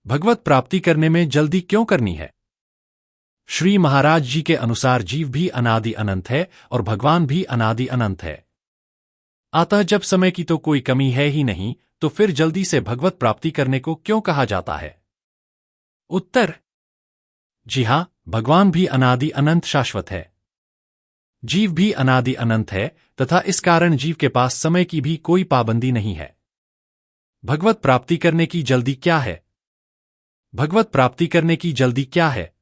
भगवत प्राप्ति करने में जल्दी क्यों करनी है? श्री महाराज जी के अनुसार जीव भी अनादि अनंत है और भगवान भी अनादि अनंत है। अतः जब समय की तो कोई कमी है ही नहीं, तो फिर जल्दी से भगवत प्राप्ति करने को क्यों कहा जाता है? उत्तर: जी हां, भगवान भी अनादि अनंत शाश्वत है। जीव भी अनादि अनंत है तथा इस कारण जीव के पास समय की भी कोई पाबंदी नहीं है। भगवत प्राप्ति करने की जल्दी क्या है? भगवत प्राप्ति करने की जल्दी क्या है?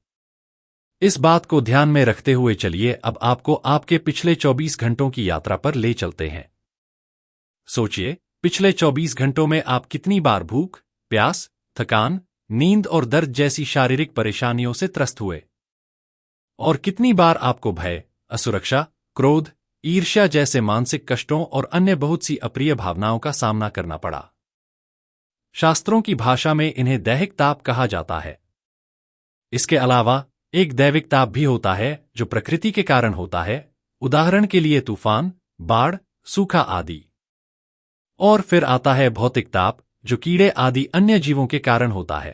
इस बात को ध्यान में रखते हुए चलिए अब आपको आपके पिछले 24 घंटों की यात्रा पर ले चलते हैं। सोचिए, पिछले 24 घंटों में आप कितनी बार भूख, प्यास, थकान, नींद और दर्द जैसी शारीरिक परेशानियों से त्रस्त हुए? और कितनी बार आपको भय, असुरक्षा, क्रोध, ईर्ष्या जैसे मानसिक कष्टों और अन्य बहुत सी अप्रिय भावनाओं का सामना करना पड़ा? शास्त्रों की भाषा में इन्हें दैहिक ताप कहा जाता है। इसके अलावा एक दैविक ताप भी होता है जो प्रकृति के कारण होता है, उदाहरण के लिए तूफान, बाढ़, सूखा आदि। और फिर आता है भौतिक ताप जो कीड़े आदि अन्य जीवों के कारण होता है,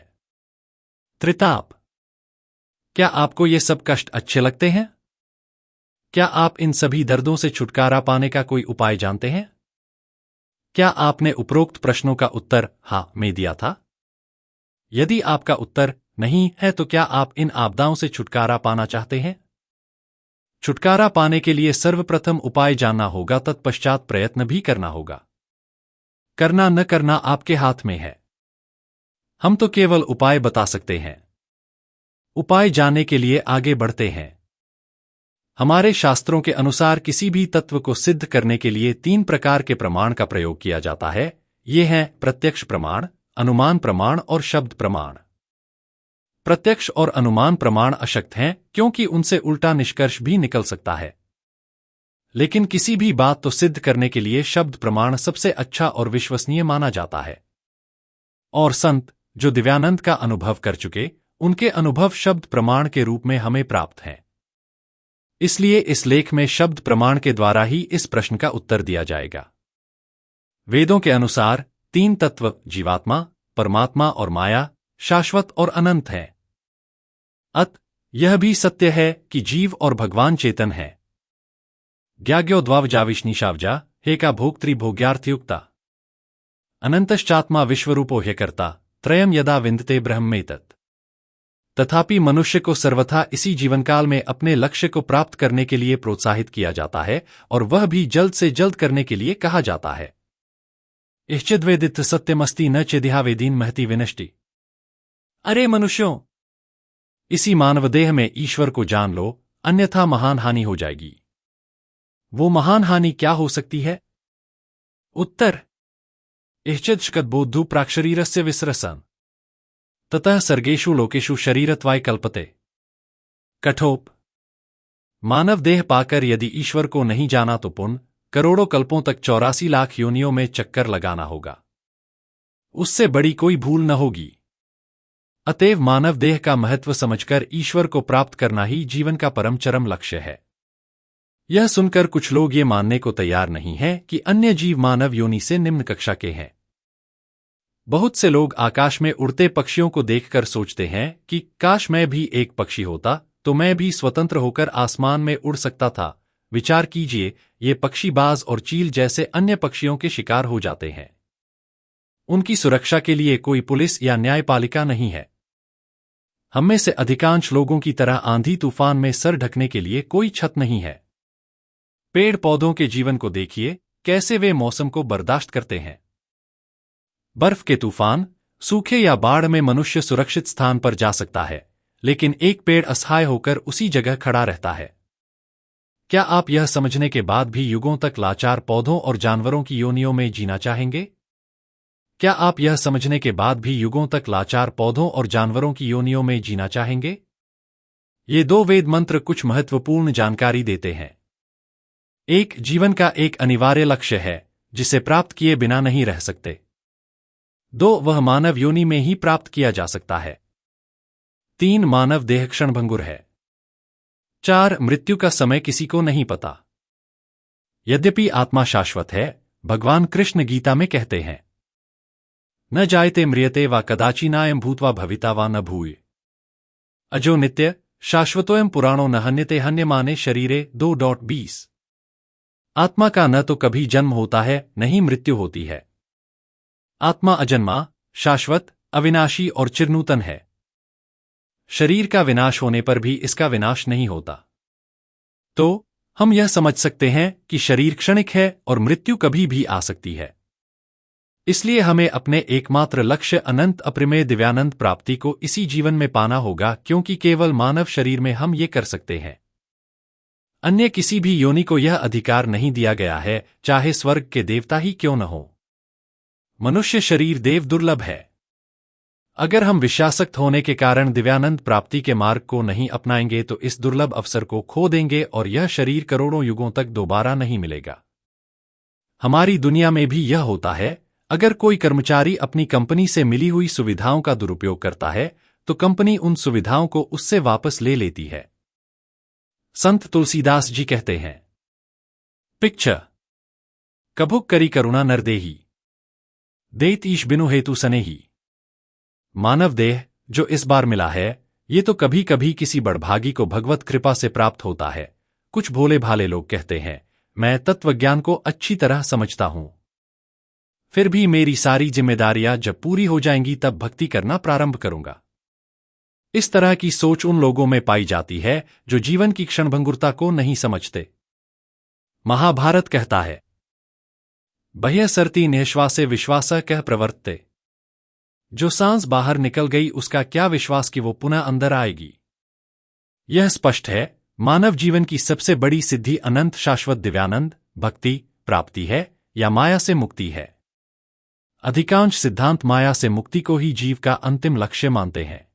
त्रिताप। क्या आपको ये सब कष्ट अच्छे लगते हैं? क्या आप इन सभी दर्दों से छुटकारा पाने का कोई उपाय जानते हैं? क्या आपने उपरोक्त प्रश्नों का उत्तर हाँ में दिया था? यदि आपका उत्तर नहीं है तो क्या आप इन आपदाओं से छुटकारा पाना चाहते हैं? छुटकारा पाने के लिए सर्वप्रथम उपाय जानना होगा, तत्पश्चात प्रयत्न भी करना होगा। करना न करना आपके हाथ में है। हम तो केवल उपाय बता सकते हैं। उपाय जानने के लिए आगे बढ़ते हैं। हमारे शास्त्रों के अनुसार किसी भी तत्व को सिद्ध करने के लिए 3 प्रकार के प्रमाण का प्रयोग किया जाता है। ये हैं प्रत्यक्ष प्रमाण, अनुमान प्रमाण और शब्द प्रमाण। प्रत्यक्ष और अनुमान प्रमाण अशक्त हैं क्योंकि उनसे उल्टा निष्कर्ष भी निकल सकता है। लेकिन किसी भी बात तो सिद्ध करने के लिए शब्द प्रमाण सबसे अच्छा और विश्वसनीय माना जाता है। और संत जो दिव्यानंद का अनुभव कर चुके, उनके अनुभव शब्द प्रमाण के रूप में हमें प्राप्त हैं। इसलिए इस लेख में शब्द प्रमाण के द्वारा ही इस प्रश्न का उत्तर दिया जाएगा। वेदों के अनुसार 3 तत्व जीवात्मा, परमात्मा और माया शाश्वत और अनंत हैं। यह भी सत्य है कि जीव और भगवान चेतन है। ज्ञाज्ञो द्वावजाविष्णिशावजा हेका भोक्त्री भोग्यार्थयुक्ता अनंतश्चात्मा विश्वरूपो ह्यकर्ता त्रयम यदा विन्दते ब्रह्मेतत्। तथापि मनुष्य को सर्वथा इसी जीवनकाल में अपने लक्ष्य को प्राप्त करने के लिए प्रोत्साहित किया जाता है और वह भी जल्द से जल्द करने के लिए कहा जाता है। इश्चिद्वेदित सत्यमस्ति न चेदिहावेदीन महति विनष्टि। अरे मनुष्यों, इसी मानवदेह में ईश्वर को जान लो, अन्यथा महान हानि हो जाएगी। वो महान हानि क्या हो सकती है? उत्तर: इश्चिदशकद्बोद्धु प्राक्शरीरस्य विसरसन ततः सर्गेषु लोकेषु शरीरत्वाय कल्पते। कठोप: मानव देह पाकर यदि ईश्वर को नहीं जाना तो पुनः करोड़ों कल्पों तक 84 लाख योनियों में चक्कर लगाना होगा। उससे बड़ी कोई भूल न होगी। अतएव मानव देह का महत्व समझकर ईश्वर को प्राप्त करना ही जीवन का परम चरम लक्ष्य है। यह सुनकर कुछ लोग ये मानने को तैयार नहीं हैं कि अन्य जीव मानव योनि से निम्न कक्षा के हैं। बहुत से लोग आकाश में उड़ते पक्षियों को देखकर सोचते हैं कि काश मैं भी एक पक्षी होता तो मैं भी स्वतंत्र होकर आसमान में उड़ सकता था। विचार कीजिए, ये पक्षी बाज और चील जैसे अन्य पक्षियों के शिकार हो जाते हैं। उनकी सुरक्षा के लिए कोई पुलिस या न्यायपालिका नहीं है। हम में से अधिकांश लोगों की तरह आंधी तूफान में सर ढकने के लिए कोई छत नहीं है। पेड़ पौधों के जीवन को देखिए, कैसे वे मौसम को बर्दाश्त करते हैं। बर्फ के तूफान, सूखे या बाढ़ में मनुष्य सुरक्षित स्थान पर जा सकता है, लेकिन एक पेड़ असहाय होकर उसी जगह खड़ा रहता है। क्या आप यह समझने के बाद भी युगों तक लाचार पौधों और जानवरों की योनियों में जीना चाहेंगे? क्या आप यह समझने के बाद भी युगों तक लाचार पौधों और जानवरों की योनियों में जीना चाहेंगे? ये 2 वेद मंत्र कुछ महत्वपूर्ण जानकारी देते हैं। 1. जीवन का एक अनिवार्य लक्ष्य है जिसे प्राप्त किए बिना नहीं रह सकते। 2. वह मानव योनि में ही प्राप्त किया जा सकता है। 3. मानव देह क्षणभंगुर है। 4. मृत्यु का समय किसी को नहीं पता। यद्यपि आत्मा शाश्वत है, भगवान कृष्ण गीता में कहते हैं, न जायते म्रियते वा कदाचिनायं भूत्वा भविता वा न भूय। अजो नित्य शाश्वतोयम पुराणो न हन्यते हन्यमाने शरीरे 2:20। आत्मा का न तो कभी जन्म होता है न ही मृत्यु होती है। आत्मा अजन्मा, शाश्वत, अविनाशी और चिरनूतन है। शरीर का विनाश होने पर भी इसका विनाश नहीं होता। तो हम यह समझ सकते हैं कि शरीर क्षणिक है और मृत्यु कभी भी आ सकती है। इसलिए हमें अपने एकमात्र लक्ष्य अनंत अप्रमेय दिव्यानंद प्राप्ति को इसी जीवन में पाना होगा, क्योंकि केवल मानव शरीर में हम ये कर सकते हैं। अन्य किसी भी योनि को यह अधिकार नहीं दिया गया है, चाहे स्वर्ग के देवता ही क्यों न हो। मनुष्य शरीर देव दुर्लभ है। अगर हम विषयासक्त होने के कारण दिव्यानंद प्राप्ति के मार्ग को नहीं अपनाएंगे तो इस दुर्लभ अवसर को खो देंगे और यह शरीर करोड़ों युगों तक दोबारा नहीं मिलेगा। हमारी दुनिया में भी यह होता है। अगर कोई कर्मचारी अपनी कंपनी से मिली हुई सुविधाओं का दुरुपयोग करता है तो कंपनी उन सुविधाओं को उससे वापस ले लेती है। संत तुलसीदास जी कहते हैं, पिक्चर कभुक करी करुणा नरदेही, देत ईश बिनु हेतु सनेही। मानव देह जो इस बार मिला है, ये तो कभी कभी किसी बड़भागी को भगवत कृपा से प्राप्त होता है। कुछ भोले भाले लोग कहते हैं, मैं तत्वज्ञान को अच्छी तरह समझता हूं, फिर भी मेरी सारी जिम्मेदारियां जब पूरी हो जाएंगी तब भक्ति करना प्रारंभ करूंगा। इस तरह की सोच उन लोगों में पाई जाती है जो जीवन की क्षणभंगुरता को नहीं समझते। महाभारत कहता है, बह्य सरती निश्वासे विश्वास कह प्रवर्तते। जो सांस बाहर निकल गई उसका क्या विश्वास कि वो पुनः अंदर आएगी। यह स्पष्ट है, मानव जीवन की सबसे बड़ी सिद्धि अनंत शाश्वत दिव्यानंद भक्ति प्राप्ति है या माया से मुक्ति है। अधिकांश सिद्धांत माया से मुक्ति को ही जीव का अंतिम लक्ष्य मानते हैं।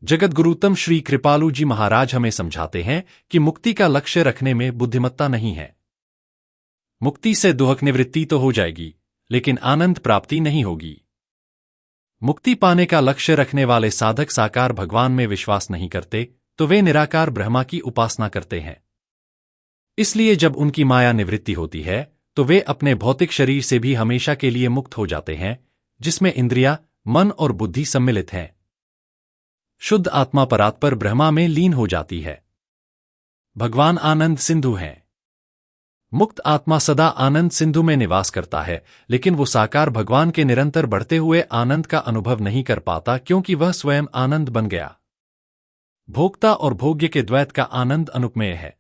जगतगुरुतम श्री कृपालु जी महाराज हमें समझाते हैं कि मुक्ति का लक्ष्य रखने में बुद्धिमत्ता नहीं है। मुक्ति से दुहक निवृत्ति तो हो जाएगी, लेकिन आनंद प्राप्ति नहीं होगी। मुक्ति पाने का लक्ष्य रखने वाले साधक साकार भगवान में विश्वास नहीं करते तो वे निराकार ब्रह्मा की उपासना करते हैं। इसलिए जब उनकी माया निवृत्ति होती है तो वे अपने भौतिक शरीर से भी हमेशा के लिए मुक्त हो जाते हैं, जिसमें इंद्रिया, मन और बुद्धि सम्मिलित हैं। शुद्ध आत्मा परात्पर ब्रह्मा में लीन हो जाती है। भगवान आनंद सिंधु हैं। मुक्त आत्मा सदा आनंद सिंधु में निवास करता है, लेकिन वो साकार भगवान के निरंतर बढ़ते हुए आनंद का अनुभव नहीं कर पाता, क्योंकि वह स्वयं आनंद बन गया। भोक्ता और भोग्य के द्वैत का आनंद अनुपमेय है।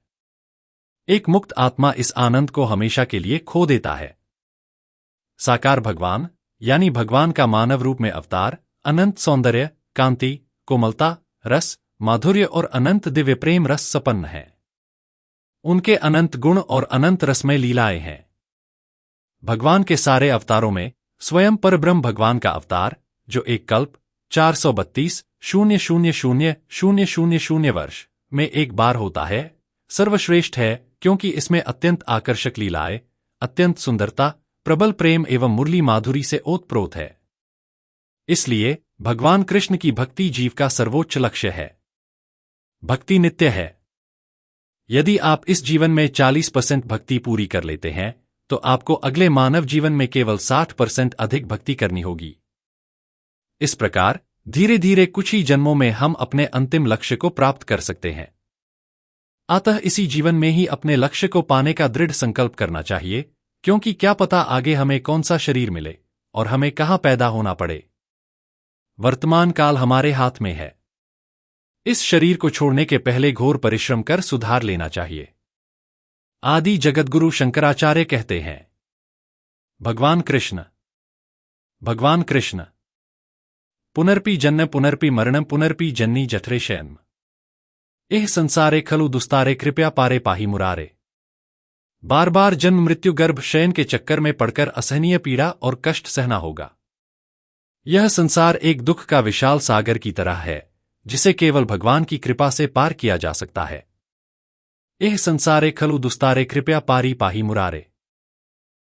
एक मुक्त आत्मा इस आनंद को हमेशा के लिए खो देता है। साकार भगवान यानी भगवान का मानव रूप में अवतार अनंत सौंदर्य, कांति, कोमलता, रस, माधुर्य और अनंत दिव्य प्रेम रस संपन्न है। उनके अनंत गुण और अनंत रसमय लीलाएं हैं। भगवान के सारे अवतारों में स्वयं परब्रह्म भगवान का अवतार, जो एक कल्प 432,000,000 वर्ष में एक बार होता है, सर्वश्रेष्ठ है, क्योंकि इसमें अत्यंत आकर्षक लीलाएं, अत्यंत सुंदरता, प्रबल प्रेम एवं मुरली माधुरी से ओतप्रोत है। इसलिए भगवान कृष्ण की भक्ति जीव का सर्वोच्च लक्ष्य है। भक्ति नित्य है। यदि आप इस जीवन में 40% भक्ति पूरी कर लेते हैं तो आपको अगले मानव जीवन में केवल 60% अधिक भक्ति करनी होगी। इस प्रकार धीरे धीरे कुछ ही जन्मों में हम अपने अंतिम लक्ष्य को प्राप्त कर सकते हैं। अतः इसी जीवन में ही अपने लक्ष्य को पाने का दृढ़ संकल्प करना चाहिए, क्योंकि क्या पता आगे हमें कौन सा शरीर मिले और हमें कहां पैदा होना पड़े। वर्तमान काल हमारे हाथ में है। इस शरीर को छोड़ने के पहले घोर परिश्रम कर सुधार लेना चाहिए। आदि जगतगुरु शंकराचार्य कहते हैं, भगवान कृष्ण पुनर्पि जन्म पुनर्पि मरणम पुनर्पि जन्नी जठरे शयन एह संसारे खलु दुस्तारे कृपया पारे पाही मुरारे। बार बार जन्म मृत्यु गर्भ शयन के चक्कर में पड़कर असहनीय पीड़ा और कष्ट सहना होगा। यह संसार एक दुख का विशाल सागर की तरह है, जिसे केवल भगवान की कृपा से पार किया जा सकता है। एह संसारे खलु दुस्तारे कृपया पारी पाही मुरारे।